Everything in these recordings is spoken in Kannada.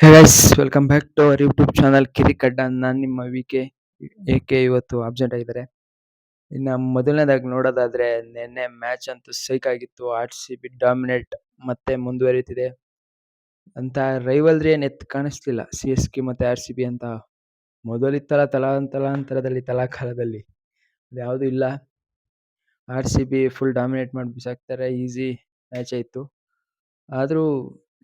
Hey guys, welcome back to our YouTube channel Kirik Adda. ನಾನು ನಿಮ್ಮ ವಿ.ಕೆ. ಎ.ಕೆ. ಇವತ್ತು ಅಬ್ಸೆಂಟ್ ಆಗಿದ್ದಾರೆ. ಇನ್ನು ಮೊದಲನೇದಾಗಿ ನೋಡೋದಾದ್ರೆ ನಿನ್ನೆ ಮ್ಯಾಚ್ ಅಂತೂ ಸೈಕ್ ಆಗಿತ್ತು. ಆರ್.ಸಿ.ಬಿ ಡಾಮಿನೇಟ್ ಮತ್ತೆ ಮುಂದುವರಿತಿದೆ ಅಂತ ರೈವಲ್ರಿ ಏನ್ ಎತ್ ಕಾಣಿಸ್ತಿಲ್ಲ. ಸಿ.ಎಸ್.ಕೆ ಮತ್ತೆ ಆರ್.ಸಿ.ಬಿ ಅಂತ ಮೊದಲಿತ್ತಲ್ಲ ತಲಾಂತರದಲ್ಲಿ ಕಾಲದಲ್ಲಿ ಯಾವುದು ಇಲ್ಲ. ಆರ್.ಸಿ.ಬಿ ಫುಲ್ ಡಾಮಿನೇಟ್ ಮಾಡಿ ಬಿಸಾಕ್ತಾರೆ. ಈಸಿ ಮ್ಯಾಚ್ ಆಯ್ತು. ಆದ್ರೂ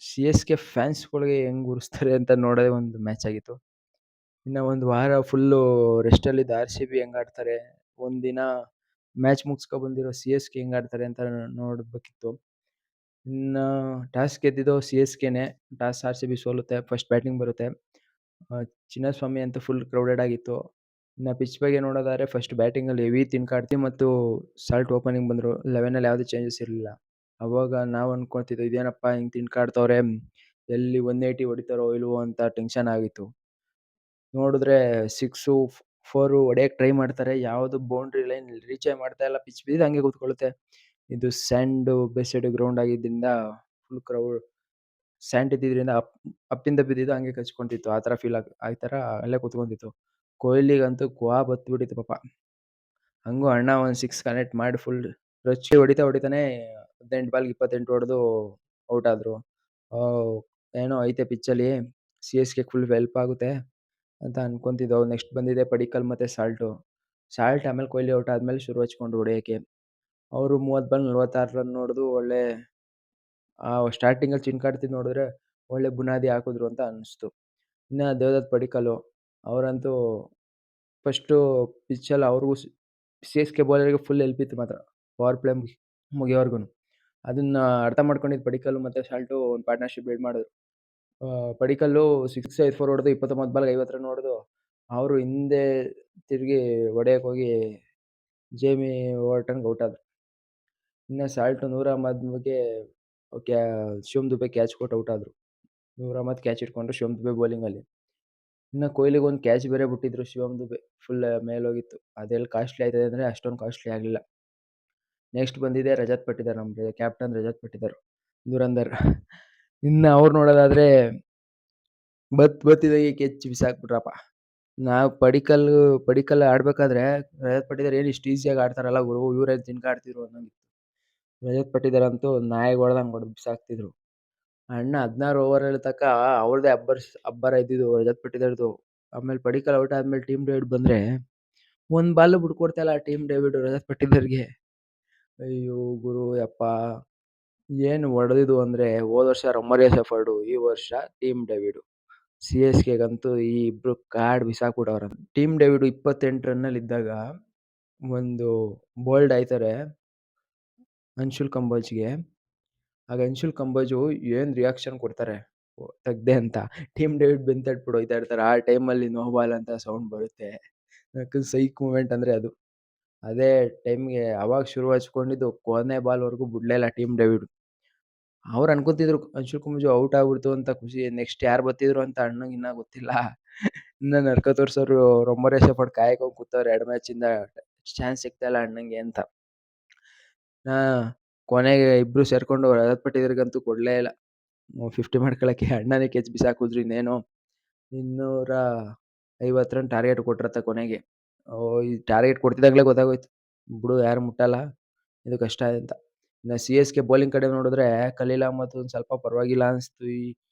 ಸಿ.ಎಸ್.ಕೆ ಫ್ಯಾನ್ಸ್ಗಳಿಗೆ ಹೆಂಗ್ ಉರಿಸ್ತಾರೆ ಅಂತ ನೋಡೋದೇ ಒಂದು ಮ್ಯಾಚ್ ಆಗಿತ್ತು. ಇನ್ನ ಒಂದು ವಾರ ಫುಲ್ಲು ರೆಸ್ಟಲ್ಲಿದ್ದ ಆರ್.ಸಿ.ಬಿ ಹೆಂಗ್ ಆಡ್ತಾರೆ, ಒಂದಿನ ಮ್ಯಾಚ್ ಮುಗಿಸ್ಕೊ ಬಂದಿರೋ ಸಿ.ಎಸ್.ಕೆ ಹೆಂಗ್ ಆಡ್ತಾರೆ ಅಂತ ನೋಡ್ಬೇಕಿತ್ತು. ಇನ್ನ ಟಾಸ್ ಗೆದ್ದಿದ್ದು ಸಿ.ಎಸ್.ಕೆನೆ. ಟಾಸ್ ಆರ್.ಸಿ.ಬಿ ಸೋಲುತ್ತೆ. ಫಸ್ಟ್ ಬ್ಯಾಟಿಂಗ್ ಬರುತ್ತೆ. ಚಿನ್ನಸ್ವಾಮಿ ಅಂತೂ ಫುಲ್ ಕ್ರೌಡೆಡ್ ಆಗಿತ್ತು. ಇನ್ನ ಪಿಚ್ ಬಗ್ಗೆ ನೋಡೋದಾದ್ರೆ ಫಸ್ಟ್ ಬ್ಯಾಟಿಂಗ್ ಅಲ್ಲಿ ಹೆವಿ ತಿನ್ಕಾಡ್ತಿ ಮತ್ತು ಸಾಲ್ಟ್ ಓಪನಿಂಗ್ ಬಂದ್ರು. 11 ಅಲ್ಲಿ ಯಾವುದೇ ಚೇಂಜಸ್ ಇರಲಿಲ್ಲ. ಅವಾಗ ನಾವು ಅನ್ಕೊಳ್ತಿದ್ವಿ ಇದೇನಪ್ಪ ಹಿಂಗ್ ತಿನ್ಕಾಡ್ತವ್ರೆ, ಎಲ್ಲಿ 180 ಹೊಡಿತಾರೋ ಇಲ್ವೋ ಅಂತ ಟೆನ್ಷನ್ ಆಗಿತ್ತು. ನೋಡಿದ್ರೆ 6 4 ಹೊಡೆಯಕ್ ಟ್ರೈ ಮಾಡ್ತಾರೆ. ಯಾವುದು ಬೌಂಡ್ರಿ ಲೈನ್ ರೀಚೇ ಮಾಡ್ತಾ ಇಲ್ಲ. ಪಿಚ್ ಬಿದ್ದು ಹಂಗೆ ಕೂತ್ಕೊಳ್ಳುತ್ತೆ. ಇದು ಸ್ಯಾಂಡ್ ಬೇಸ್ಡ್ ಗ್ರೌಂಡ್ ಆಗಿದ್ದರಿಂದ ಫುಲ್ ಸ್ಯಾಂಡ್ ಇದ್ದಿದ್ರಿಂದ ಅಪ್ಪಿಂದ ಬಿದ್ದಿದ್ದು ಹಂಗೆ ಕಚ್ಕೊಂತಿತ್ತು. ಆ ಥರ ಫೀಲ್ ಆ ಥರ ಅಲ್ಲೇ ಕೂತ್ಕೊಂತಿತ್ತು. ಕೊಹ್ಲಿಗಂತೂ ಕೋಪ ಬತ್ಬಿಟ್ಟಿತ್ತು ಪಾಪ. ಹಂಗೂ ಅಣ್ಣ ಒಂದು 6 ಕನೆಕ್ಟ್ ಮಾಡಿ ಫುಲ್ ರಚ್ಚಿ ಹೊಡಿತಾನೆ 18 ಬಾಲ್ಗೆ 28 ಹೊಡೆದು ಔಟ್ ಆದ್ರು. ಏನೋ ಐತೆ ಪಿಚ್ಚಲ್ಲಿ ಸಿ.ಎಸ್.ಕೆ ಫುಲ್ ಹೆಲ್ಪ್ ಆಗುತ್ತೆ ಅಂತ ಅನ್ಕೊಂತಿದ್ದೋ. ನೆಕ್ಸ್ಟ್ ಬಂದಿದೆ ಪಡಿಕ್ಕಲ್ ಮತ್ತೆ ಸಾಲ್ಟ್ ಆಮೇಲೆ ಕೊಹ್ಲಿ ಔಟ್ ಆದ್ಮೇಲೆ ಶುರು ಹಚ್ಕೊಂಡ್ರು ಹೊಡೆಯಕ್ಕೆ. ಅವರು 30 ಬಾಲ್ 46 ರನ್ ಹೊಡೆದು ಒಳ್ಳೆ ಸ್ಟಾರ್ಟಿಂಗಲ್ಲಿ ಚಿನ್ಕಾಡ್ತಿದ್ದು ನೋಡಿದ್ರೆ ಒಳ್ಳೆ ಬುನಾದಿ ಹಾಕಿದ್ರು ಅಂತ ಅನಿಸ್ತು. ಇನ್ನ ದೇವದತ್ ಪಡಿಕ್ಕಲ್ ಅವರಂತೂ ಫಸ್ಟು ಪಿಚ್ಚಲ್ಲಿ ಅವ್ರಿಗೂ ಸಿ.ಎಸ್.ಕೆ ಬೌಲರ್‌ಗೆ ಫುಲ್ ಹೆಲ್ಪ್ ಇತ್ತು ಮಾತ್ರ ಪವರ್ ಪ್ಲೇ ಮುಗಿಯೋವರ್ಗುನು. ಅದನ್ನ ಅರ್ಥ ಮಾಡ್ಕೊಂಡಿದ್ದು ಪಡಿಕ್ಕಲ್ ಮತ್ತೆ ಸಾಲ್ಟು ಒಂದು ಪಾರ್ಟ್ನರ್‌ಶಿಪ್ ಬಿಲ್ಡ್ ಮಾಡಿದ್ರು. ಪಡಿಕ್ಕಲ್ಲು 6 5 4 ಹೊಡೆದು 29 ಬಾಲ್ಗೆ 50 ರನ್ ಹೊಡೆದು ಅವರು ಹಿಂದೆ ತಿರುಗಿ ಹೊಡೆಯಕ್ಕೆ ಹೋಗಿ ಜೇಮಿ ವಾರ್ಟನ್‌ಗೆ ಔಟ್ ಆದ್ರು. ಇನ್ನ ಸಾಲ್ಟ್ 110ಗೆ ಶಿವಮ್ ದುಬೆ ಕ್ಯಾಚ್ ಕೊಟ್ಟು ಔಟ್ ಆದ್ರು. 110 ಕ್ಯಾಚ್ ಇಟ್ಕೊಂಡ್ರು ಶಿವಮ್ ದುಬೆ ಬೌಲಿಂಗಲ್ಲಿ. ಇನ್ನ ಕೊಹ್ಲಿಗೆ ಒಂದು ಕ್ಯಾಚ್ ಬೇರೆ ಬಿಟ್ಟಿದ್ರು ಶಿವಮ್ ದುಬೆ. ಫುಲ್ ಮೇಲೋಗಿತ್ತು. ಅದೆಲ್ಲಿ ಕಾಸ್ಟ್ಲಿ ಆಯ್ತದೆ ಅಂದ್ರೆ ಅಷ್ಟೊಂದು ಕಾಸ್ಟ್ಲಿ ಆಗಲಿಲ್ಲ. ನೆಕ್ಸ್ಟ್ ಬಂದಿದೆ ರಜತ್ ಪಟ್ಟಿದಾರ್, ನಮ್ಮ ಕ್ಯಾಪ್ಟನ್ ರಜತ್ ಪಟ್ಟಿದಾರ್, ಧುರಂಧರ್. ಇನ್ನು ಅವ್ರು ನೋಡೋದಾದ್ರೆ ಬತ್ತಿದಾಗೆ ಕೆಚ್ಚಿ ಬಿಸಾಕ್ಬಿಟ್ರಪ್ಪ. ನಾವು ಪಡಿಕ್ಕಲ್ ಆಡ್ಬೇಕಾದ್ರೆ ರಜತ್ ಪಟ್ಟಿದಾರ್ ಏನು ಇಷ್ಟು ಈಸಿಯಾಗಿ ಆಡ್ತಾರಲ್ಲ ಗುರು, ಇವ್ರೇನು ತಿನ್ಕಾಡ್ತಿದ್ರು ಅನ್ನಂಗಿತ್ತು. ರಜತ್ ಪಟ್ಟಿದಾರ್ ಅಂತೂ ನಾಯಿಗೆ ಹೊಡೆದಂಗೆ ಹೊಡೆದು ಬಿಸಾಕ್ತಿದ್ರು. ಅಣ್ಣ 16 ಓವರಲ್ಲಿ ತನಕ ಅವ್ರದೇ ಅಬ್ಬರ ಇದ್ದಿದ್ದು ರಜತ್ ಪಟ್ಟಿದಾರ್ದು. ಆಮೇಲೆ ಪಡಿಕ್ಕಲ್ ಔಟ್ ಆದ್ಮೇಲೆ ಟೀಮ್ ಡೇವಿಡ್ ಬಂದ್ರೆ ಒಂದು ಬಾಲ್ ಬಿಟ್ಕೊಡ್ತಾ ಇಲ್ಲ ಟೀಮ್ ಡೇವಿಡ್ ರಜತ್ ಪಟ್ಟಿದಾರ್‌ಗೆ. ಅಯ್ಯೋ ಗುರು ಯಪ್ಪಾ! ಏನು ಹೊಡೆದಿದ್ದು ಅಂದ್ರೆ ಹೋದ ವರ್ಷ ರೊಮರಿಯಾ ಶೆಫರ್ಡು, ಈ ವರ್ಷ ಟೀಮ್ ಡೇವಿಡ್. ಸಿ.ಎಸ್.ಕೆಗಂತೂ ಈ ಇಬ್ರು ಕಾಡ್ ಬಿಸಾಕ್ಬಿಟ್ಟವ್ರೆ. ಟೀಮ್ ಡೇವಿಡ್ 28 ರನ್ನಲ್ಲಿ ಇದ್ದಾಗ ಒಂದು ಬೋಲ್ಡ್ ಆಯ್ತಾರೆ ಅನ್ಶುಲ್ ಕಂಬೋಜ್‌ಗೆ. ಆಗ ಅನ್ಶುಲ್ ಕಂಬೋಜು ಏನ್ ರಿಯಾಕ್ಷನ್ ಕೊಡ್ತಾರೆ ತೆಗ್ದೆ ಅಂತ. ಟೀಮ್ ಡೇವಿಡ್ ಬೆನ್ ತಟ್ಬಿಟ್ಟು ಹೋಯ್ತಾ ಇರ್ತಾರೆ. ಆ ಟೈಮಲ್ಲಿ ನೋ ಬಾಲ್ ಅಂತ ಸೌಂಡ್ ಬರುತ್ತೆ. ಸೈಕ್ ಮೂಮೆಂಟ್ ಅಂದ್ರೆ ಅದು. ಅದೇ ಟೈಮ್‌ಗೆ ಅವಾಗ ಶುರು ಹಚ್ಕೊಂಡಿದ್ದು ಕೊನೆ ಬಾಲ್‌ವರೆಗೂ ಬಿಡ್ಲೇ ಇಲ್ಲ ಟೀಮ್ ಡೇವಿಡ್. ಅವ್ರು ಅನ್ಕೊಂತಿದ್ರು ಅನ್ಶುಲ್ ಕಂಬೋಜು ಔಟ್ ಆಗ್ಬಿಡ್ತು ಅಂತ ಖುಷಿ. ನೆಕ್ಸ್ಟ್ ಯಾರು ಬತ್ತಿದ್ರು ಅಂತ ಅಣ್ಣಂಗೆ ಇನ್ನ ಗೊತ್ತಿಲ್ಲ. ಇನ್ನ ನರ್ಕ ತೋರ್ಸೋರು ರೊಮರಿಯಾ ಶೆಫರ್ಡ್ ಕಾಯ್ಕೊಂಡು ಕೂತವ್ರೆ 2 ಮ್ಯಾಚಿಂದ ಚಾನ್ಸ್ ಸಿಗ್ತಾ ಇಲ್ಲ ಅಣ್ಣಂಗೆ ಅಂತ. ಕೊನೆಗೆ ಇಬ್ರು ಸೇರ್ಕೊಂಡು ರಜತ್ ಪಟ್ಟಿದಾರ್‌ಗಂತೂ ಕೊಡ್ಲೇ ಇಲ್ಲ. 50 ಮಾಡ್ಕೊಳಕ್ಕೆ ಅಣ್ಣನೇ ಕೆಚ್ ಬಿಸಾಕಿದ್ರು. ಇನ್ನೇನು 250 ರನ್ ಟಾರ್ಗೆಟ್ ಕೊಟ್ರತ್ತೆ ಕೊನೆಗೆ. ಈ ಟಾರ್ಗೆಟ್ ಕೊಡ್ತಿದ್ದಾಗಲೇ ಗೊತ್ತಾಗೋಯ್ತು ಬಿಡು ಯಾರು ಮುಟ್ಟಲ್ಲ, ಇದು ಕಷ್ಟ ಅಂತ. ಇನ್ನು ಸಿ.ಎಸ್.ಕೆ ಬೌಲಿಂಗ್ ಕಡೆ ನೋಡಿದ್ರೆ ಖಲೀಲ್ ಅಹ್ಮದ್ ಒಂದು ಸ್ವಲ್ಪ ಪರವಾಗಿಲ್ಲ ಅನಿಸ್ತು. ಈ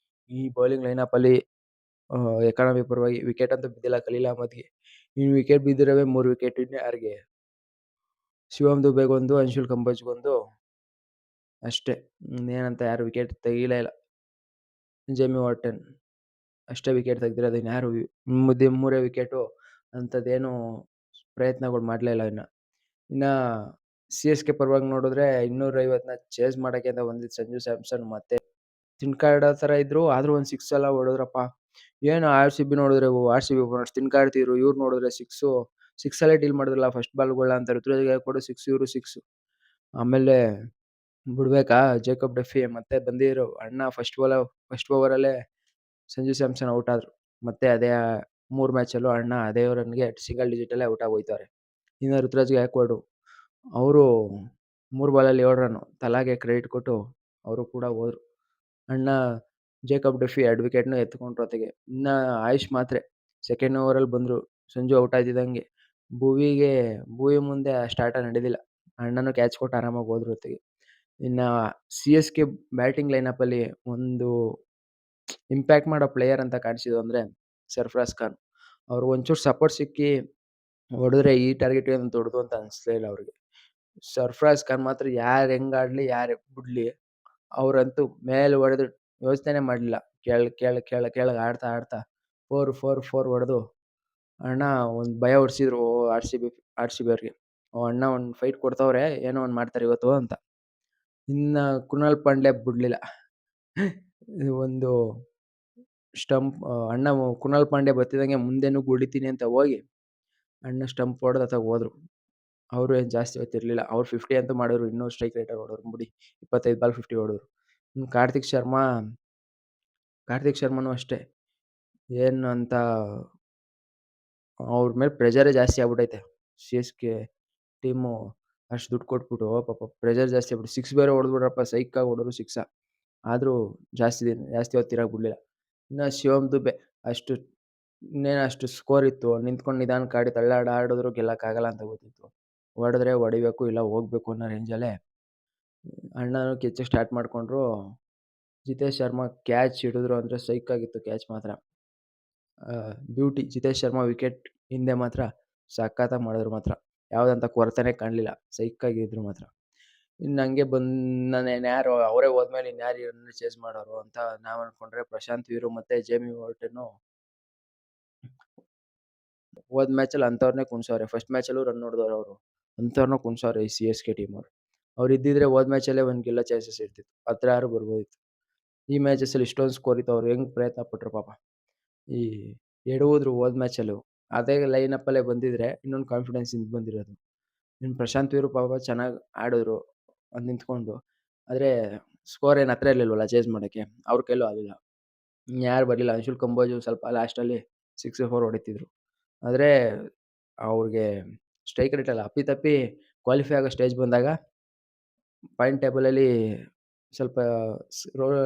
ಈ ಬೌಲಿಂಗ್ ಲೈನಪ್ಪಲ್ಲಿ ಎಕಾನಮಿ ಪರವಾಗಿ ವಿಕೆಟ್ ಅಂತೂ ಬಿದ್ದಿಲ್ಲ ಖಲೀಲ್ ಅಹ್ಮದ್‌ಗೆ. ಇನ್ನು ವಿಕೆಟ್ ಬಿದ್ದಿರೋವೇ 3 ವಿಕೆಟ್. ಇನ್ಯಾರಿಗೆ? ಶಿವಮ್ ದುಬೆಗೊಂದು, ಅನ್ಶುಲ್ ಕಂಬೋಜ್‌ಗೊಂದು ಅಷ್ಟೇ. ಇನ್ನೇನಂತ ಯಾರು ವಿಕೆಟ್ ತೆಗೀಲೇ ಇಲ್ಲ. ಜೇಮಿ ವಾರ್ಟನ್ ಅಷ್ಟೇ ವಿಕೆಟ್ ತೆಗ್ದಿರೋದು. ಇನ್ಯಾರು ಮೂರೇ ವಿಕೆಟು ಅಂಥದ್ದೇನು ಪ್ರಯತ್ನಗಳು ಮಾಡಲೇ ಇಲ್ಲ ಇನ್ನ. ಇನ್ನ ಸಿ.ಎಸ್.ಕೆ ಪರವಾಗಿ ನೋಡಿದ್ರೆ 250ನ ಚೇಸ್ ಮಾಡಕ್ಕೆ ಅಂತ ಬಂದಿದ್ದ ಸಂಜು ಸ್ಯಾಮ್ಸನ್ ಮತ್ತೆ ತಿನ್ಕಾಡೋ ಥರ ಇದ್ರು. ಆದ್ರೂ ಒಂದು 6 ಎಲ್ಲ ಹೊಡೆದ್ರಪ್ಪ. ಏನು ಆರ್.ಸಿ.ಬಿ ನೋಡಿದ್ರೆ ಆರ್.ಸಿ.ಬಿ ಓಪನರ್ಸ್ ತಿನ್ಕಾಡ್ತಿದ್ರು. ಇವ್ರು ನೋಡಿದ್ರೆ 6 ಅಲ್ಲೇ ಡೀಲ್ ಮಾಡಿದ್ರಲ್ಲ ಫಸ್ಟ್ ಬಾಲ್‌ಗಳನ್ನ ಅಂತ ಋತುರಾಜ್ ಗಾಯಕ್ವಾಡ್ 6 ಇವರು 6. ಆಮೇಲೆ ಬಿಡ್ಬೇಕಾ ಜೇಕಬ್ ಡಫಿ ಮತ್ತೆ ಬಂದಿದ್ರು ಅಣ್ಣ ಫಸ್ಟ್ ಓವರಲ್ಲೇ ಸಂಜು ಸ್ಯಾಮ್ಸನ್ ಔಟ್ ಆದ್ರು. ಮತ್ತೆ ಅದೇ 3 ಮ್ಯಾಚಲ್ಲೂ ಅಣ್ಣ ಅದೇ ರನ್‌ಗೆ ಸಿಂಗಲ್ ಡಿಜಿಟಲ್ಲೇ ಔಟ್ ಆಗಿ ಹೋಯ್ತವ್ರೆ. ಇನ್ನು ಋತುರಾಜ್ ಗಾಯಕ್ವಾಡ್ ಅವರು 3 ಬಾಲಲ್ಲಿ 7 ರನ್ನು ತಲಾಗೆ ಕ್ರೆಡಿಟ್ ಕೊಟ್ಟು ಅವರು ಕೂಡ ಹೋದ್ರು. ಅಣ್ಣ ಜೇಕಬ್ ಡೆಫಿ 2 ವಿಕೆಟ್‌ನು ಎತ್ಕೊಂಡ್ರು ಒತ್ತಿಗೆ. ಇನ್ನ ಆಯುಷ್ ಮಾತ್ರೆ ಸೆಕೆಂಡ್ ಓವರಲ್ಲಿ ಬಂದ್ರು. ಸಂಜು ಔಟ್ ಆಗ್ತಿದ್ದಂಗೆ. ಭುವಿಗೆ ಭುವಿ ಮುಂದೆ ಅಷ್ಟು ಆಟ ನಡೆದಿಲ್ಲ. ಅಣ್ಣನು ಕ್ಯಾಚ್ ಕೊಟ್ಟು ಆರಾಮಾಗಿ ಹೋದ್ರು ಒತ್ತಿಗೆ. ಇನ್ನ ಸಿ.ಎಸ್.ಕೆ ಬ್ಯಾಟಿಂಗ್ ಲೈನಪ್ಪಲ್ಲಿ ಒಂದು ಇಂಪ್ಯಾಕ್ಟ್ ಮಾಡೋ ಪ್ಲೇಯರ್ ಅಂತ ಕಾಣಿಸಿದ್ದು ಅಂದ್ರೆ ಸರ್ಫರಾಜ್ ಖಾನ್. ಅವ್ರಿಗೆ ಒಂಚೂರು ಸಪೋರ್ಟ್ ಸಿಕ್ಕಿ ಹೊಡೆದ್ರೆ ಈ ಟಾರ್ಗೆಟ್ ಏನು ದೊಡ್ಡದು ಅಂತ ಅನಿಸ್ಲೇ ಇಲ್ಲ ಅವ್ರಿಗೆ. ಸರ್ಫರಾಜ್ ಖಾನ್ ಮಾತ್ರ ಯಾರು ಹೆಂಗ್ ಆಡ್ಲಿ, ಯಾರು ಬಿಡ್ಲಿ ಅವ್ರಂತೂ ಮೇಲೆ ಹೊಡೆದು ಯೋಚನೆನೇ ಮಾಡ್ಲಿಲ್ಲ. ಕೆಳಗ್ ಆಡ್ತಾ 4 ಹೊಡೆದು ಅಣ್ಣ ಒಂದ್ ಭಯ ಹುಟ್ಸಿದ್ರು ಆರ್.ಸಿ.ಬಿ ಅವ್ರಿಗೆ. ಅಣ್ಣ ಒಂದ್ ಫೈಟ್ ಕೊಡ್ತವ್ರೆ, ಏನೋ ಒಂದ್ ಮಾಡ್ತಾರೆ ಇವತ್ತು ಅಂತ. ಇನ್ನ ಕೃಣಾಲ್ ಪಾಂಡ್ಯ ಬಿಡ್ಲಿಲ್ಲ. ಒಂದು ಸ್ಟಂಪ್ ಅಣ್ಣ ಕೃಣಾಲ್ ಪಾಂಡ್ಯ ಬರ್ತಿದ್ದಂಗೆ ಮುಂದೆನೂ ಹೊಡಿತೀನಿ ಅಂತ ಹೋಗಿ ಅಣ್ಣ ಸ್ಟಂಪ್ ಹೊಡೆದು ಅತ್ತಾಗ ಹೋದ್ರು. ಅವರು ಏನ್ ಜಾಸ್ತಿ ಹೊತ್ತಿರ್ಲಿಲ್ಲ. ಅವ್ರು 50 ಅಂತೂ ಮಾಡಿದ್ರು. ಇನ್ನೂ ಸ್ಟ್ರೈಕ್ ರೇಟ್ ಹೊಡದ್ರು ಬಿಡಿ. 25 ಬಾಲ್ 50 ಹೊಡದ್ರು. ಕಾರ್ತಿಕ್ ಶರ್ಮಾನು ಅಷ್ಟೇ. ಏನು ಅಂತ ಅವ್ರ ಮೇಲೆ ಪ್ರೆಷರೇ ಜಾಸ್ತಿ ಆಗ್ಬಿಟ್ಟೈತೆ. ಸಿ.ಎಸ್.ಕೆ ಟೀಮು ಅಷ್ಟು ದುಡ್ಡು ಕೊಟ್ಬಿಟ್ಟು ಪಾಪ ಪ್ರೆಷರ್ ಜಾಸ್ತಿ ಆಗ್ಬಿಟ್ಟು 6 ಬೇರೆ ಹೊಡೆದ್ಬಿಟ್ರಪ್ಪ. ಸೈಕಾಗಿ ಹೊಡೆದ್ರು 6. ಆದ್ರೂ ಜಾಸ್ತಿ ಹೊತ್ತು ಇರಕ್ ಬಿಡ್ಲಿಲ್ಲ. ಇನ್ನ ಶಿವಮ್ ದುಬೆ ಅಷ್ಟು ಇನ್ನೇನು ಅಷ್ಟು ಸ್ಕೋರ್ ಇತ್ತು. ನಿಂತ್ಕೊಂಡು ನಿಧಾನಕ್ಕೆ ಆಡಿ ಆಡಿದ್ರು ಗೆಲ್ಲಕ್ಕಾಗಲ್ಲ ಅಂತ ಗೊತ್ತಿತ್ತು. ಹೊಡೆದ್ರೆ ಹೊಡಿಬೇಕು ಇಲ್ಲ ಹೋಗ್ಬೇಕು ಅನ್ನೋ ರೇಂಜಲ್ಲೇ ಅಣ್ಣನು ಕೆಚ್ಚಕ್ಕೆ ಸ್ಟಾರ್ಟ್ ಮಾಡ್ಕೊಂಡ್ರು. ಜಿತೇಶ್ ಶರ್ಮಾ ಕ್ಯಾಚ್ ಹಿಡಿದ್ರು ಅಂದ್ರೆ ಸೈಕಾಗಿತ್ತು ಕ್ಯಾಚ್ ಮಾತ್ರ. ಬ್ಯೂಟಿ ಜಿತೇಶ್ ಶರ್ಮಾ ವಿಕೆಟ್ ಹಿಂದೆ ಮಾತ್ರ ಸಖತ್ತಾಗಿ ಮಾಡಿದ್ರು ಮಾತ್ರ. ಯಾವುದಂತ ಕೊರತೆನೇ ಕಾಣಲಿಲ್ಲ. ಸೈಕಾಗಿದ್ರು ಮಾತ್ರ. ಇನ್ನು ಹಂಗೆ ಇನ್ಯಾರು ಅವರೇ ಹೋದ್ಮೇಲೆ ಇನ್ಯಾರು ಇವ್ರನ್ನ ಚೇಸ್ ಮಾಡೋರು ಅಂತ ನಾವು ಅನ್ಕೊಂಡ್ರೆ ಪ್ರಶಾಂತ್ ವೀರು ಮತ್ತೆ ಜೇಮಿ ವಾರ್ಟನ್ನು ಹೋದ್ ಮ್ಯಾಚಲ್ಲಿ ಅಂಥವ್ರನ್ನೇ ಕುಣ್ಸವ್ರೆ. ಫಸ್ಟ್ ಮ್ಯಾಚಲ್ಲೂ ರನ್ ಹೊಡೆದವ್ರು ಅವರು. ಅಂಥವ್ರನ್ನ ಕುಣ್ಸವ್ರೆ ಈ ಸಿ.ಎಸ್.ಕೆ ಟೀಮ್ ಅವ್ರು. ಅವ್ರು ಇದ್ದಿದ್ರೆ ಹೋದ್ ಮ್ಯಾಚಲ್ಲೇ ಒಂದು ಗೆಲ್ಲೋ ಚಾನ್ಸಸ್ ಇರ್ತಿತ್ತು. ಹತ್ರ ಯಾರು ಬರ್ಬೋದಿತ್ತು. ಈ ಮ್ಯಾಚಸ್ಸಲ್ಲಿ ಇಷ್ಟೊಂದು ಸ್ಕೋರ್ ಇತ್ತು. ಅವ್ರು ಹೆಂಗ್ ಪ್ರಯತ್ನ ಪಟ್ರು ಪಾಪ. ಈ ಎಡವುದ್ರು ಹೋದ್ ಮ್ಯಾಚಲ್ಲೂ. ಅದೇ ಲೈನಪ್ಪಲ್ಲೇ ಬಂದಿದ್ರೆ ಇನ್ನೊಂದು ಕಾನ್ಫಿಡೆನ್ಸ್ ಇಂದ ಬಂದಿರೋದು. ಇನ್ನು ಪ್ರಶಾಂತ್ ವೀರು ಪಾಪ ಚೆನ್ನಾಗಿ ಆಡಿದ್ರು ನಿಂತ್ಕೊಂಡು. ಆದ್ರೆ ಸ್ಕೋರ್ ಏನು ಹತ್ರ ಇರ್ಲಿಲ್ವಲ್ಲ ಚೇಸ್ ಮಾಡಕ್ಕೆ. ಅವ್ರ ಕೈಲೂ ಆಗಲಿಲ್ಲ. ಇನ್ಯಾರು ಬರ್ಲಿಲ್ಲ. ಅಂಶುಲ್ ಕಂಬೋಜು ಸ್ವಲ್ಪ ಲಾಸ್ಟಲ್ಲಿ 6, 4 ಹೊಡಿತಿದ್ರು. ಆದ್ರೆ ಅವ್ರಿಗೆ ಸ್ಟ್ರೈಕ್ ರೇಟ್ ಅಲ್ಲ ಅಪ್ಪಿತಪ್ಪಿ ಕ್ವಾಲಿಫೈ ಆಗೋ ಸ್ಟೇಜ್ ಬಂದಾಗ ಪಾಯಿಂಟ್ ಟೇಬಲಲ್ಲಿ ಸ್ವಲ್ಪ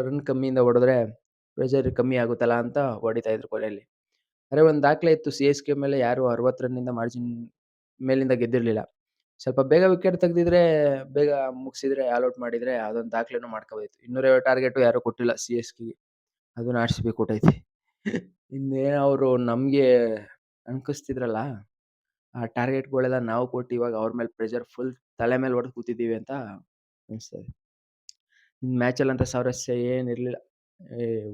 ರನ್ ಕಮ್ಮಿಯಿಂದ ಹೊಡೆದ್ರೆ ಪ್ರೆಷರ್ ಕಮ್ಮಿ ಆಗುತ್ತಲ್ಲ ಅಂತ ಹೊಡಿತಾ ಇದ್ರು ಕೊನೆಯಲ್ಲಿ. ಆದ್ರೆ ಒಂದು ದಾಖಲೆ ಇತ್ತು ಸಿ.ಎಸ್.ಕೆ ಮೇಲೆ ಯಾರು 60 ರನ್ನಿಂದ ಮಾರ್ಜಿನ್ ಮೇಲಿಂದ ಗೆದ್ದಿರ್ಲಿಲ್ಲ. ಸ್ವಲ್ಪ ಬೇಗ ವಿಕೆಟ್ ತೆಗ್ದಿದ್ರೆ ಬೇಗ ಮುಗಿಸಿದ್ರೆ ಆಲ್ ಔಟ್ ಮಾಡಿದ್ರೆ ಅದೊಂದು ದಾಖಲೆನೂ ಮಾಡ್ಕೋಬೋದಿತ್ತು. 250 ಟಾರ್ಗೆಟು ಯಾರು ಕೊಟ್ಟಿಲ್ಲ ಸಿ.ಎಸ್.ಕೆಗೆ. ಅದನ್ನ ಆರ್.ಸಿ.ಬಿ ಕೊಟ್ಟೈತೆ. ಇನ್ನೇನು ಅವರು ನಮ್ಗೆ ಅನ್ಕಿಸ್ತಿದ್ರಲ್ಲ, ಆ ಟಾರ್ಗೆಟ್‌ಗಳೆಲ್ಲ ನಾವು ಕೊಟ್ಟು ಇವಾಗ ಅವ್ರ ಮೇಲೆ ಪ್ರೆಷರ್ ಫುಲ್ ತಲೆ ಮೇಲೆ ಹೊಡೆದು ಕೂತಿದ್ದೀವಿ ಅಂತ ಅನಿಸ್ತದೆ. ಇನ್ನು ಮ್ಯಾಚಲ್ಲಂತ ಸ್ವಾರಸ್ಯ ಏನಿರಲಿಲ್ಲ.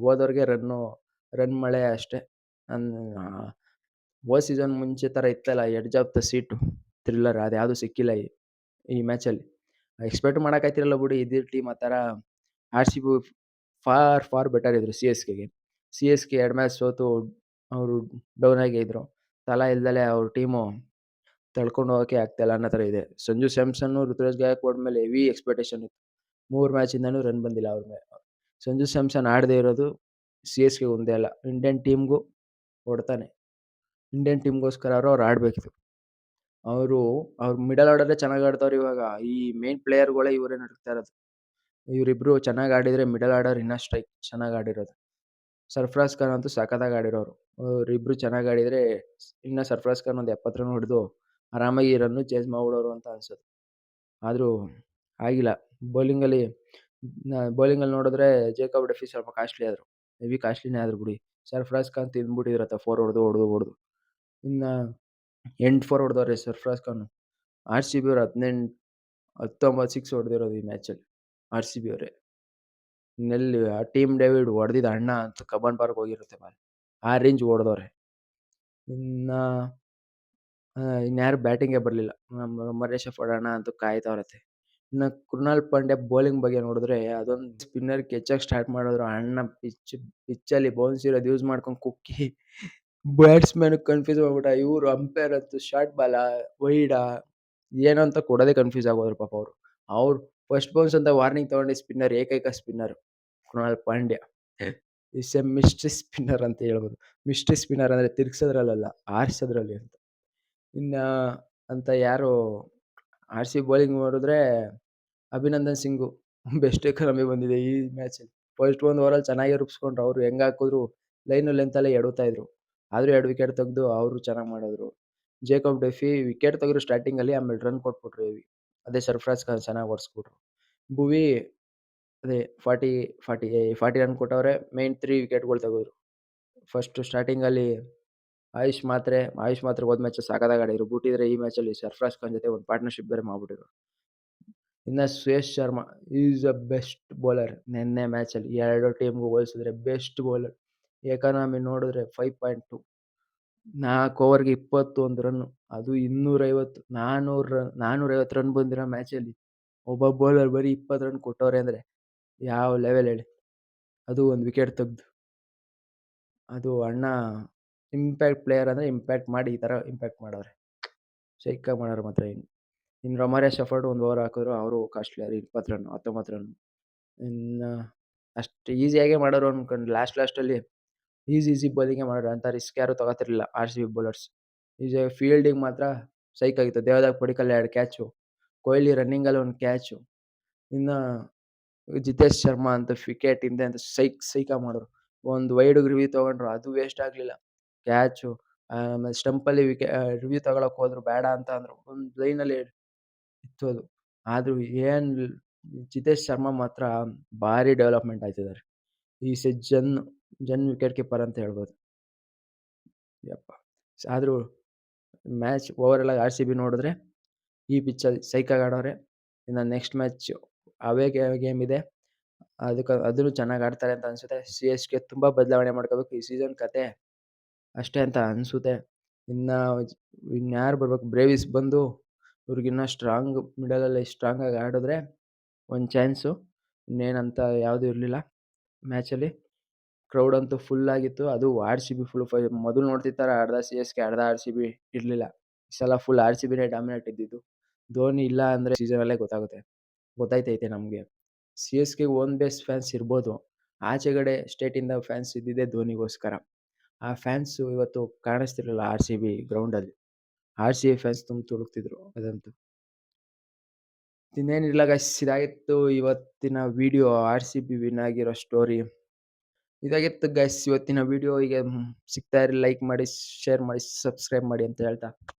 ಹೋದವ್ರಿಗೆ ರನ್ ಮಳೆ ಅಷ್ಟೇ. ಅನ್ ಹೋದ ಸೀಸನ್ ಮುಂಚೆ ಥರ ಇತ್ತಲ್ಲ edge of the seat thriller ಅದ್ಯಾವುದೂ ಸಿಕ್ಕಿಲ್ಲ ಈ ಮ್ಯಾಚಲ್ಲಿ. ಎಕ್ಸ್ಪೆಕ್ಟ್ ಮಾಡೋಕ್ಕಾಗ್ತಿರಲಿಲ್ಲ ಬಿಡಿ ಇದ್ದಿದ್ದ ಟೀಮ್ ಆ ಥರ. ಆರ್.ಸಿ.ಬಿ ಫಾರ್ ಬೆಟರ್ ಇದ್ರು ಸಿ.ಎಸ್.ಕೆಗೆ. ಸಿ.ಎಸ್.ಕೆ 2 ಮ್ಯಾಚ್ ಸೋತು ಅವರು ಡೌನ್ ಆಗೇ ಇದ್ರು. ತಲಾ ಇಲ್ದಲೆ ಅವ್ರ ಟೀಮು ತಳ್ಕೊಂಡು ಹೋಗೋಕೆ ಆಗ್ತಾಯಿಲ್ಲ ಅನ್ನೋ ಥರ ಇದೆ. ಸಂಜು ಸ್ಯಾಮ್ಸನ್, ಋತುರಾಜ್ ಗಾಯಕ್ವಾಡ್ ಮೇಲೆ ಹೆವಿ ಎಕ್ಸ್ಪೆಕ್ಟೇಷನ್ ಇತ್ತು. 3 ಮ್ಯಾಚಿಂದನೂ ರನ್ ಬಂದಿಲ್ಲ ಅವ್ರ ಮೇಲೆ. ಸಂಜು ಸ್ಯಾಮ್ಸನ್ ಆಡದೇ ಇರೋದು ಸಿ.ಎಸ್.ಕೆ ಒಂದೇ ಅಲ್ಲ, ಇಂಡಿಯನ್ ಟೀಮ್‌ಗೂ ಹೊಡ್ತಾನೆ. ಇಂಡಿಯನ್ ಟೀಮ್‌ಗೋಸ್ಕರ ಅವ್ರು ಆಡ್ಬೇಕಿತ್ತು. ಅವ್ರ ಮಿಡಲ್ ಆರ್ಡರೇ ಚೆನ್ನಾಗಿ ಆಡ್ತವ್ರೆ ಇವಾಗ. ಈ ಮೇನ್ ಪ್ಲೇಯರ್‌ಗಳೇ ಇವರೇ ನಡಗ್ತಾ ಇರೋದು. ಇವರಿಬ್ರು ಚೆನ್ನಾಗಿ ಆಡಿದ್ರೆ ಮಿಡಲ್ ಆರ್ಡರ್ ಇನ್ನ ಚೆನ್ನಾಗಿ ಆಡಿರೋದು. ಸರ್ಫರಾಜ್ ಖಾನ್ ಅಂತೂ ಸಖತ್ತಾಗಿ ಆಡಿರೋರು. ಅವರಿಬ್ರು ಚೆನ್ನಾಗಿ ಆಡಿದ್ರೆ ಇನ್ನ ಸರ್ಫರಾಜ್ ಖಾನ್ ಒಂದು 70 ರನ್ ಹೊಡೆದು ಆರಾಮಾಗಿ ಈ ರನ್ ಚೇಸ್ ಮಾಡ್ಬಿಡೋರು ಅಂತ ಅನ್ಸುತ್ತೆ. ಆದ್ರೂ ಆಗಿಲ್ಲ. ಬೌಲಿಂಗಲ್ಲಿ ನೋಡಿದ್ರೆ ಜೇಕಬ್ ಡೆಫಿ ಸ್ವಲ್ಪ ಕಾಸ್ಟ್ಲಿ ಆದ್ರು. ಹೆವಿ ಕಾಸ್ಟ್ಲಿನೇ ಆದ್ರು ಬಿಡಿ. ಸರ್ಫರಾಜ್ ಖಾನ್ ತಿಂದ್ಬಿಟ್ಟಿದ್ರತ್ತ 4 ಹೊಡೆದು. ಇನ್ನ 8 4 ಹೊಡೆದವ್ರೆ ಸರ್ಫರಾಜ್ ಖಾನ್. ಆರ್.ಸಿ.ಬಿ ಅವ್ರು 19 ಸಿಕ್ಸ್ ಹೊಡೆದಿರೋದು ಈ ಮ್ಯಾಚಲ್ಲಿ. ಆರ್.ಸಿ.ಬಿ ಅವರೇ. ಇನ್ನೆಲ್ಲಿ ಆ ಟೀಮ್ ಡೇವಿಡ್ ಹೊಡೆದಿದ್ದ ಅಣ್ಣ ಅಂತೂ ಕಬ್ಬನ್ ಪಾರ್ಕ್ ಹೋಗಿರುತ್ತೆ ಬಾಲ್. ಆ ರೇಂಜ್ ಹೊಡೆದವ್ರೆ. ಇನ್ನ ಇನ್ಯಾರು ಬ್ಯಾಟಿಂಗೇ ಬರ್ಲಿಲ್ಲ. ಮರೇಶ್ ಅಣ್ಣ ಅಂತೂ ಕಾಯ್ತವ್ರತೆ. ಇನ್ನ ಕೃಣಾಲ್ ಪಾಂಡ್ಯ ಬೌಲಿಂಗ್ ಬಗ್ಗೆ ನೋಡಿದ್ರೆ ಅದೊಂದು ಸ್ಪಿನ್ನರ್ ಕೆಚ್ಚಕ್ಕೆ ಸ್ಟಾರ್ಟ್ ಮಾಡಿದ್ರು. ಅಣ್ಣ ಪಿಚ್ಚಲ್ಲಿ ಬೌನ್ಸ್ ಇರೋದು ಯೂಸ್ ಮಾಡ್ಕೊಂಡು ಕುಕ್ಕಿ ಬ್ಯಾಟ್ಸ್‌ಮನ್ ಕನ್ಫ್ಯೂಸ್ ಮಾಡ್ಬಿಟ್ಟ. ಇವ್ರು ಅಂಪೈರ್ ಅಂತೂ ಶಾರ್ಟ್ ಬಾಲಾ, ವೈಡಾ ಏನು ಅಂತ ಕೊಡೋದೇ ಕನ್ಫ್ಯೂಸ್ ಆಗೋದ್ರು ಪಾಪ ಅವ್ರು. ಅವ್ರು ಫಸ್ಟ್ ಬೌನ್ಸ್ ಅಂತ ವಾರ್ನಿಂಗ್ ತಗೊಂಡಿದ್ದ ಸ್ಪಿನ್ನರ್ ಏಕೈಕ spinner Krunal Pandya. Is A mystery spinner ಅಂತ ಹೇಳ್ಬೋದು. ಮಿಸ್ಟ್ರಿ ಸ್ಪಿನ್ನರ್ ಅಂದ್ರೆ ತಿರ್ಗ್ಸೋದ್ರಲ್ಲಲ್ಲ, ಆರ್ಸೋದ್ರಲ್ಲಿ ಅಂತ. ಇನ್ನ ಅಂತ ಯಾರು ಆರ್.ಸಿ.ಬಿ ಬೌಲಿಂಗ್ ನೋಡಿದ್ರೆ ಅಭಿನಂದನ್ ಸಿಂಗು ಬೆಸ್ಟ್ ಎಕಾನಮಿ ಬಂದಿದೆ ಈ ಮ್ಯಾಚಲ್ಲಿ. ಫಸ್ಟ್ ಒಂದು ಓವರಲ್ಲಿ ಚೆನ್ನಾಗೇ ರೂಬ್ಸ್ಕೊಂಡ್ರು. ಅವ್ರು ಹೆಂಗ್ ಹಾಕಿದ್ರು ಲೈನು ಲೆಂತಲ್ಲೇ ಎಡವ್ತಾ ಇದ್ರು. ಆದ್ರೂ 2 ವಿಕೆಟ್ ತೆಗ್ದು ಅವ್ರು ಚೆನ್ನಾಗ್ ಮಾಡಿದ್ರು. ಜೇಕೊಬ್ ಡಫಿ ವಿಕೆಟ್ ತೆಗ್ದ್ರು ಸ್ಟಾರ್ಟಿಂಗಲ್ಲಿ ಆಮೇಲೆ ರನ್ ಕೊಟ್ಬಿಟ್ರು ಹೆವಿ. ಅದೇ ಸರ್ಫ್ರಾಜ್ ಖಾನ್ ಚೆನ್ನಾಗ್ ಹೊಡ್ಸ್ಬಿಟ್ರು. ಭುವಿ ಅದೇ 40, 40 40 ರನ್ ಕೊಟ್ಟವ್ರೆ. ಮೇನ್ 3 ವಿಕೆಟ್‌ಗಳು ತೆಗೆದ್ರು. ಫಸ್ಟು ಸ್ಟಾರ್ಟಿಂಗಲ್ಲಿ ಆಯುಷ್ ಮಾತ್ರೆ ಹೋದ ಮ್ಯಾಚ್ ಸಖತ್ತಾಗಿ ಆಡಿದ್ರು. ಬುಟ್ಟಿದ್ರೆ ಈ ಮ್ಯಾಚಲ್ಲಿ ಸರ್ಫ್ರಾಜ್ ಖಾನ್ ಜೊತೆ ಒಂದು ಪಾರ್ಟ್ನರ್‌ಶಿಪ್ ಬೇರೆ ಮಾಡ್ಬಿಟ್ಟಿದ್ರು. ಇನ್ನ Shreyas Sharma is the best bowler. ನೆನ್ನೆ ಮ್ಯಾಚಲ್ಲಿ 2 ಟೀಮ್‌ಗೂ ಹೋಲಿಸಿದ್ರೆ ಬೆಸ್ಟ್ ಬೌಲರ್. ಎಕಾನಮಿ ನೋಡಿದ್ರೆ 5.2 4 ಓವರ್‌ಗೆ 21 ರನ್ನು. ಅದು 250 450 ರನ್ ಬಂದಿರೋ ಮ್ಯಾಚಲ್ಲಿ ಒಬ್ಬ ಬೌಲರ್ ಬರೀ 20 ರನ್ ಕೊಟ್ಟವ್ರೆ ಅಂದ್ರೆ ಯಾವ ಲೆವೆಲ್ ಹೇಳಿ? ಅದು ಒಂದು ವಿಕೆಟ್ ತೆಗ್ದು. ಅದು ಅಣ್ಣ ಇಂಪ್ಯಾಕ್ಟ್ ಪ್ಲೇಯರ್ ಅಂದ್ರೆ ಇಂಪ್ಯಾಕ್ಟ್ ಮಾಡಿ ಈ ತರ ಇಂಪ್ಯಾಕ್ಟ್ ಮಾಡವ್ರೆ. ಸೈಕಾಗ್ ಮಾಡವ್ರೆ ಮಾತ್ರ. ಇನ್ನು ರೊಮಾರಿಯೋ ಶೆಫರ್ಡ್ 1 ಓವರ್ ಹಾಕಿದ್ರು. ಅವರು ಕಾಸ್ಟ್ಲಿ ಅದು 20 ರನ್ 19 ರನ್. ಇನ್ನ ಅಷ್ಟು ಈಸಿಯಾಗೆ ಮಾಡೋರು ಅನ್ಕೊಂಡ್ ಲಾಸ್ಟಲ್ಲಿ ಈಸಿ ಬೌಲಿಂಗೇ ಮಾಡೋರು. ಅಂತ ರಿಸ್ಕ್ ಯಾರು ತಗೋತಿರ್ಲಿಲ್ಲ ಆರ್-ಸಿ-ಬಿ ಬೌಲರ್ಸ್. ಈಸ್ ಫೀಲ್ಡಿಂಗ್ ಮಾತ್ರ ಸೈಕ್ ಆಗಿತ್ತು. ದೇವದತ್ ಪಡಿಕ್ಕಲ್ 2 ಕ್ಯಾಚು, ಕೊಹ್ಲಿ ರನ್ನಿಂಗಲ್ಲಿ 1 ಕ್ಯಾಚು. ಇನ್ನ ಜಿತೇಶ್ ಶರ್ಮಾ ಅಂತ ವಿಕೆಟ್ ಹಿಂದೆ ಅಂತ ಸೈಕಾಗ್ ಮಾಡಿದ್ರು. ಒಂದು ವೈಡ್‌ಗೆ ರಿವ್ಯೂ ತಗೊಂಡ್ರು ಅದು ವೇಸ್ಟ್ ಆಗ್ಲಿಲ್ಲ. ಕ್ಯಾಚು ಆಮೇಲೆ ಸ್ಟಂಪಲ್ಲಿ ರಿವ್ಯೂ ತಗೊಳಕ್ ಹೋದ್ರು ಬೇಡ ಅಂತ ಅಂದ್ರು. ಒಂದು ಲೈನಲ್ಲಿ ಇತ್ತು ಅದು. ಆದ್ರೂ ಏನ್ ಜಿತೇಶ್ ಶರ್ಮಾ ಮಾತ್ರ ಭಾರಿ ಡೆವಲಪ್‌ಮೆಂಟ್ ಆಗ್ತಿದಾರೆ. ಈ ಜನ್ ವಿಕೆಟ್ ಕೀಪರ್ ಅಂತ ಹೇಳ್ಬೋದು. ಯಪ್ಪಾ! ಆದ್ರೂ ಮ್ಯಾಚ್ ಓವರಾಲ್ ಆಗಿ ಆರ್-ಸಿ-ಬಿ ನೋಡಿದ್ರೆ ಈ ಪಿಚ್ಚಲ್ಲಿ ಸೈಕಾಗ್ ಆಡವ್ರೆ. ಇನ್ನ ನೆಕ್ಸ್ಟ್ ಮ್ಯಾಚ್ ಅವೇ ಗೇಮ್ ಇದೆ. ಅದನ್ನು ಚೆನ್ನಾಗ್ ಆಡ್ತಾರೆ ಅಂತ ಅನ್ಸುತ್ತೆ. ಸಿ.ಎಸ್.ಕೆ ತುಂಬಾ ಬದಲಾವಣೆ ಮಾಡ್ಕೋಬೇಕು. ಈ ಸೀಸನ್ ಕತೆ ಅಷ್ಟೇ ಅಂತ ಅನ್ಸುತ್ತೆ. ಇನ್ನ ಇನ್ಯಾರು ಬರ್ಬೇಕು ಬ್ರೇವಿಸ್ ಬಂದು ಇವ್ರಿಗಿನ್ನ ಸ್ಟ್ರಾಂಗ್ ಮಿಡಲಲ್ಲಿ ಸ್ಟ್ರಾಂಗ್ ಆಗಿ ಆಡಿದ್ರೆ ಒಂದು ಚಾನ್ಸು. ಇನ್ನೇನಂತ ಯಾವ್ದು ಇರ್ಲಿಲ್ಲ ಮ್ಯಾಚಲ್ಲಿ. ಕ್ರೌಡ್ ಅಂತೂ ಫುಲ್ ಆಗಿತ್ತು. ಅದು ಆರ್-ಸಿ-ಬಿ ಫುಲ್ ಮೊದಲು ನೋಡ್ತಿರ್ತಾರೆ ಅರ್ಧ ಸಿ.ಎಸ್.ಕೆ ಅರ್ಧ ಆರ್-ಸಿ-ಬಿ ಇರ್ಲಿಲ್ಲ. ಈ ಸಲ ಫುಲ್ ಆರ್-ಸಿ-ಬಿನೇ ಡಾಮಿನೇಟ್ ಇದ್ದಿದ್ದು. ಧೋನಿ ಇಲ್ಲ ಅಂದ್ರೆ ಸೀಸನಲ್ಲೇ ಗೊತ್ತಾಯ್ತೈತೆ ನಮ್ಗೆ. ಸಿ.ಎಸ್.ಕೆಗೆ ಓನ್ ಬೇಸ್ ಫ್ಯಾನ್ಸ್ ಇರ್ಬೋದು. ಆಚೆಗಡೆ ಸ್ಟೇಟಿಂದ ಫ್ಯಾನ್ಸ್ ಇದ್ದಿದ್ದೇ ಧೋನಿಗೋಸ್ಕರ. ಆ ಫ್ಯಾನ್ಸು ಇವತ್ತು ಕಾಣಿಸ್ತಿರ್ಲಿಲ್ಲ ಆರ್-ಸಿ-ಬಿ ಗ್ರೌಂಡಲ್ಲಿ. ಆರ್-ಸಿ-ಬಿ ಫ್ಯಾನ್ಸ್ ತುಂಬ ತುಳುಕ್ತಿದ್ರು ಅದಂತೂ. ಇನ್ನೇನಿಲ್ಲ ಗೈಸ್ ಇದಾಗಿತ್ತು ಇವತ್ತಿನ ವಿಡಿಯೋ ಆರ್-ಸಿ-ಬಿ ವಿನ್ ಆಗಿರೋ ಸ್ಟೋರಿ. ಇದಾಗಿತ್ತು ಗೈಸ್ ಇವತ್ತಿನ ವಿಡಿಯೋ. ಹೀಗೆ ಸಿಗ್ತಾ ಇರಿ, ಲೈಕ್ ಮಾಡಿ, ಶೇರ್ ಮಾಡಿ, ಸಬ್ಸ್ಕ್ರೈಬ್ ಮಾಡಿ ಅಂತ ಹೇಳ್ತಾ